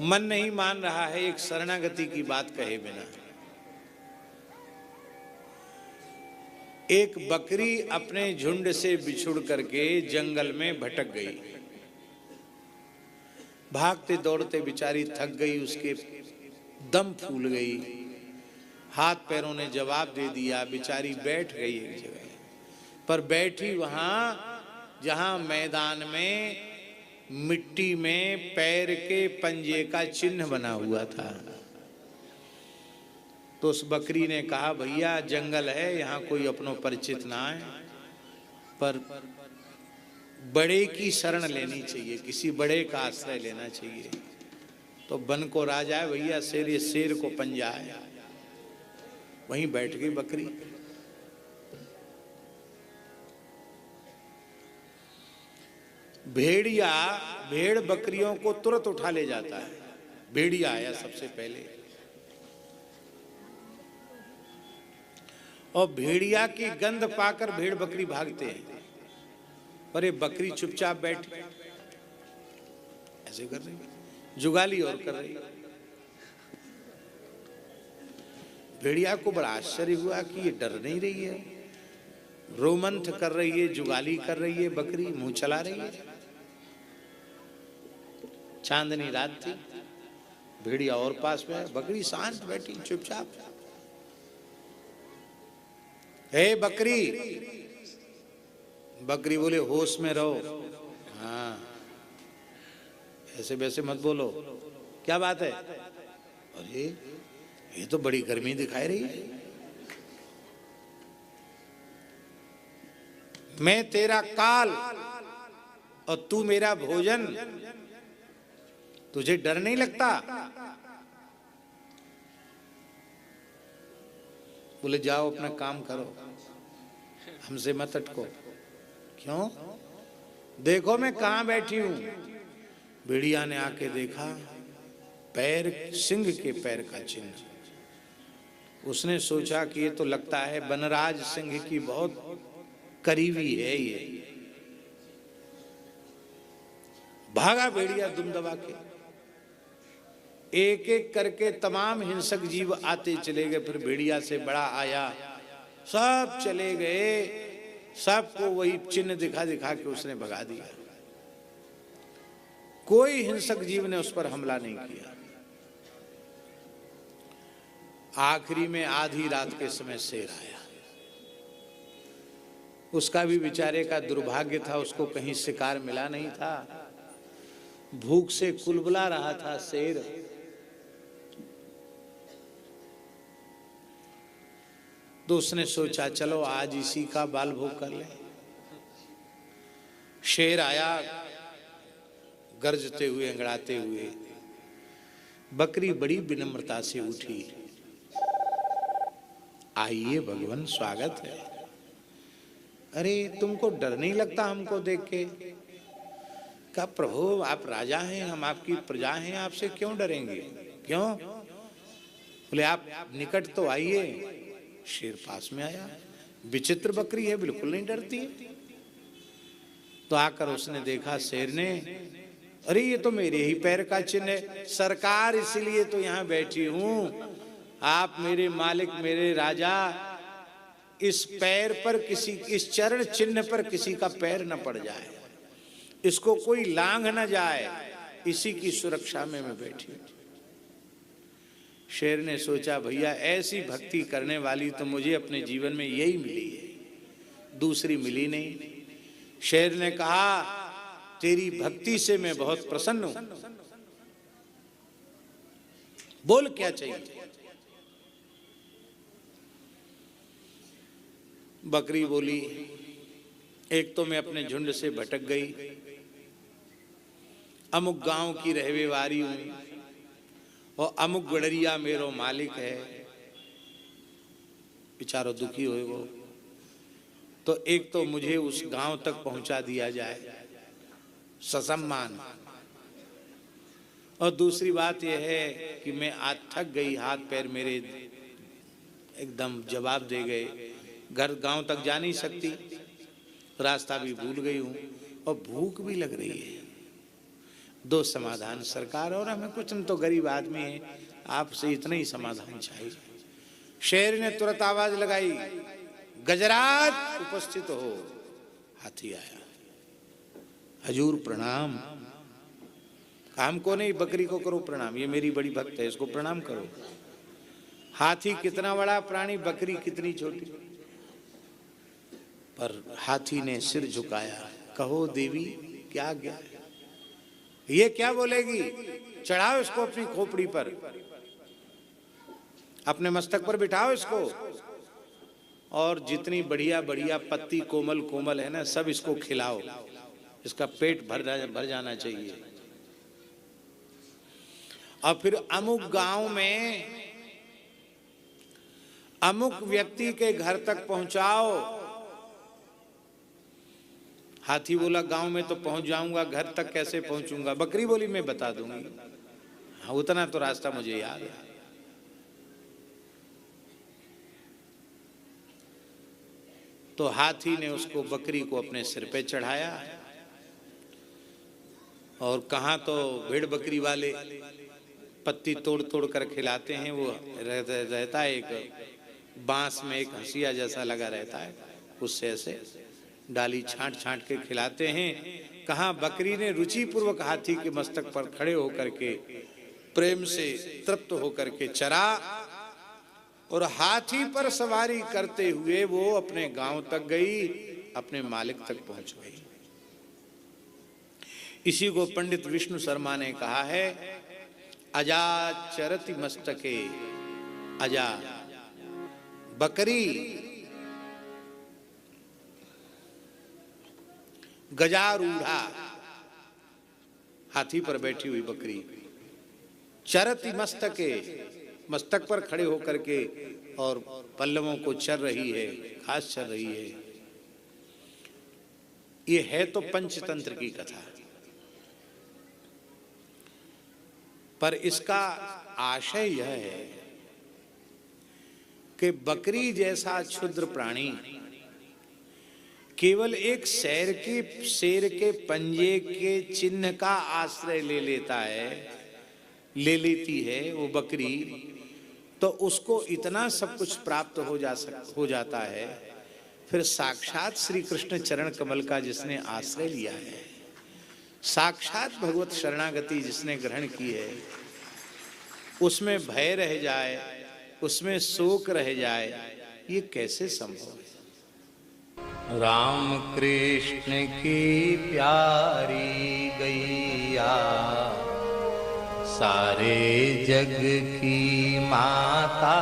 मन नहीं मान रहा है एक शरणागति की बात कहे बिना। एक बकरी अपने झुंड से बिछुड़ करके जंगल में भटक गई। भागते दौड़ते बेचारी थक गई, उसके दम फूल गई, हाथ पैरों ने जवाब दे दिया। बेचारी बैठ गई एक जगह, पर बैठी वहां जहां मैदान में मिट्टी में पैर के पंजे का चिन्ह बना हुआ था। तो उस बकरी ने कहा, भैया जंगल है, यहाँ कोई अपनो परिचित ना है, पर बड़े की शरण लेनी चाहिए, किसी बड़े का आश्रय लेना चाहिए। तो बन को राजा है भैया, शेर, ये शेर को पंजा है। वहीं बैठ गई बकरी। भेड़िया भेड़ बकरियों को तुरंत उठा ले जाता है। भेड़िया आया सबसे पहले, और भेड़िया की गंध पाकर भेड़ बकरी भागते हैं, पर ये बकरी चुपचाप बैठी ऐसे कर रही, जुगाली और कर रही। भेड़िया को बड़ा आश्चर्य हुआ कि ये डर नहीं रही है, रोमंथ कर रही है, जुगाली कर रही है, बकरी मुंह चला रही है। चांदनी रात थी, भेड़िया और पास में, बकरी शांत बैठी चुपचाप। हे बकरी, बकरी बोले होश में रहो। हाँ, ऐसे वैसे मत बोलो, क्या बात है? अरे ये तो बड़ी गर्मी दिखाई रही है। मैं तेरा काल और तू मेरा भोजन, तुझे डर नहीं लगता? बोले जाओ अपना काम करो, हमसे मत अटको। क्यों? देखो मैं कहां बैठी हूं। भेड़िया ने आके देखा, पैर सिंह के पैर का चिन्ह। उसने सोचा कि ये तो लगता है बनराज सिंह की बहुत करीबी है ये। भागा भेड़िया दुम दबा के। एक एक करके तमाम हिंसक जीव आते चले गए, फिर भेड़िया से बड़ा आया, सब चले गए, सबको वही चिन्ह दिखा दिखा के उसने भगा दिया। कोई हिंसक जीव ने उस पर हमला नहीं किया। आखिरी में आधी रात के समय शेर आया। उसका भी बेचारे का दुर्भाग्य था, उसको कहीं शिकार मिला नहीं था, भूख से कुलबुला रहा था शेर। तो उसने सोचा चलो आज इसी का बाल भोग कर ले। शेर आया गरजते हुए, अंगड़ाते हुए। बकरी बड़ी विनम्रता से उठी, आइए भगवान, स्वागत है। अरे तुमको डर नहीं लगता हमको देख के? कहा प्रभु आप राजा हैं, हम आपकी प्रजा हैं, आपसे क्यों डरेंगे? क्यों? बोले आप निकट तो आइए। शेर पास में आया, विचित्र बकरी है, बिल्कुल नहीं डरती है। तो आकर उसने देखा शेर ने, अरे ये तो मेरे ही पैर का चिन्ह है सरकार, इसलिए तो यहाँ बैठी हूं। आप मेरे मालिक, मेरे राजा, इस पैर पर किसी, इस चरण चिन्ह पर किसी का पैर न पड़ जाए, इसको कोई लांघ न जाए, इसी की सुरक्षा में मैं बैठी हूं। शेर ने सोचा भैया ऐसी भक्ति करने वाली तो मुझे अपने जीवन में यही मिली है, दूसरी मिली नहीं। शेर ने कहा तेरी भक्ति से मैं बहुत प्रसन्न हूं, बोल क्या चाहिए? बकरी बोली, एक तो मैं अपने झुंड से भटक गई, अमुक गांव की रहवे वारी हूं, और अमुक गड़रिया मेरो मालिक है। बेचारो दुखी होए वो। तो एक तो मुझे उस गांव तक पहुंचा दिया जाए ससम्मान, और दूसरी बात यह है कि मैं आज थक गई, हाथ पैर मेरे एकदम जवाब दे गए, घर गांव तक जा नहीं सकती, रास्ता भी भूल गई हूं, और भूख भी लग रही है। दो समाधान सरकार, और हमें कुछ, हम तो गरीब आदमी हैं, आपसे इतना ही समाधान चाहिए। शेर ने तुरंत आवाज लगाई, गजराज उपस्थित हो। हाथी आया, हजूर प्रणाम। काम को नहीं, बकरी को करो प्रणाम, ये मेरी बड़ी भक्त है, इसको प्रणाम करो। हाथी कितना बड़ा प्राणी, बकरी कितनी छोटी, पर हाथी ने सिर झुकाया। कहो देवी क्या आज्ञा है? ये क्या बोलेगी? चढ़ाओ इसको अपनी खोपड़ी पर, अपने मस्तक पर बिठाओ इसको, और जितनी बढ़िया बढ़िया पत्ती कोमल कोमल है ना, सब इसको खिलाओ, इसका पेट भर जाना चाहिए। और फिर अमुक गांव में अमुक व्यक्ति के घर तक पहुंचाओ। हाथी बोला गांव में तो पहुंच जाऊंगा, घर तक कैसे पहुंचूंगा? बकरी बोली मैं बता दूंगी, हाँ उतना तो रास्ता मुझे याद है। तो हाथी ने उसको, बकरी को अपने सिर पे चढ़ाया, और कहाँ तो भेड़ बकरी वाले पत्ती तोड़ तोड़ कर खिलाते हैं, वो रहता है एक बांस में, एक हंसिया जैसा लगा रहता है, उससे ऐसे डाली छांट छांट के खिलाते हैं। कहाँ बकरी ने रुचि पूर्वक हाथी के मस्तक पर खड़े होकर के प्रेम से तृप्त होकर के चरा, और हाथी पर सवारी करते हुए वो अपने गांव तक गई, अपने मालिक तक पहुंच गई। इसी को पंडित विष्णु शर्मा ने कहा है, अजा चरति मस्तके, अजा बकरी गजारूढ़ा, हाथी पर बैठी हुई बकरी, चरति मस्तके, मस्तक पर खड़े होकर के और पल्लवों को चर रही है, घास चर रही है। ये है तो पंचतंत्र की कथा, पर इसका आशय यह है कि बकरी जैसा क्षुद्र प्राणी केवल एक शेर के पंजे के चिन्ह का आश्रय ले लेती है वो बकरी, तो उसको इतना सब कुछ प्राप्त हो जाता है। फिर साक्षात श्री कृष्ण चरण कमल का जिसने आश्रय लिया है, साक्षात भगवत शरणागति जिसने ग्रहण की है, उसमें भय रह जाए, उसमें शोक रह जाए, ये कैसे संभव है? राम कृष्ण की प्यारी गैया, सारे जग की माता